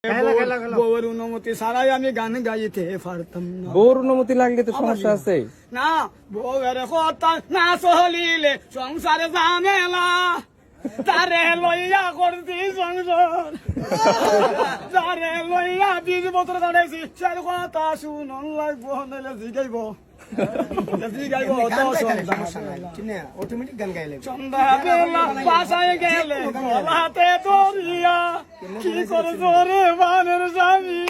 বউর অনুমতি ছাড়াই আমি গান গাইতে পারতাম না। বউর অনুমতি লাগলে তো সমস্যা আছে। না বউয়ের কথা না চলিলে সংসারে ঝামেলা, তারে লইয়া করছি সংসার, তারে লইয়া 20 বছর দাঁড়াইছি, সে কথা শুনন লাগবো নাহলে জিগাইব জিগাইব। অটোমেটিক গান গাইলে সন্ধ্যাবেলা বাসায় গেলে গলাতে দরিয়া, কি করে জোরে বানের স্বামী,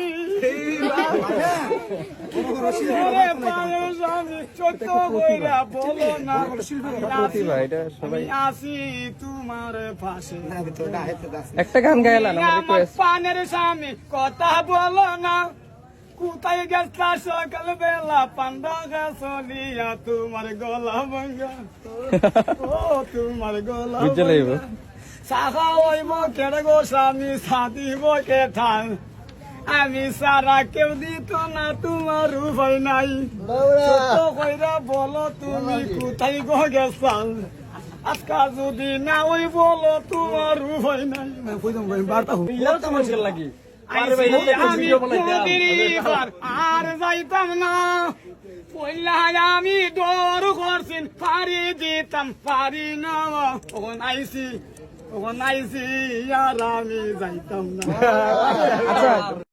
জোরে বানের স্বামী, সত্য কইরা বলো না এটা সবাই আমি আসি তোমার পাশে। একটা গান গাইলাম আমার রিকোয়েস্ট। পানের স্বামী কথা বলো না, কোথায় গেছা সকাল বেলা পান্ডা গাছলিয়া, তোমার গলা ভাঙ্গা, ও তোমার গলা বুঝতে লাগবে। সাহা হইব কেড়ে গো স্বামী, সাদিব কে ঠান, আমি সারা কেউ দিত না, তোমার উপায় নাই, সত্য কইরা বলো তুমি কোথায় গো গেছাল, আজকা যদি না ওই বলো তোমার উপায় নাই। লাগি আমি কোনদিনই আর যাইতাম না, পয়লা আমি ডর করছিন পারি দিতাম পারি না, ওখান আইসি আর আমি যাইতাম না। আচ্ছা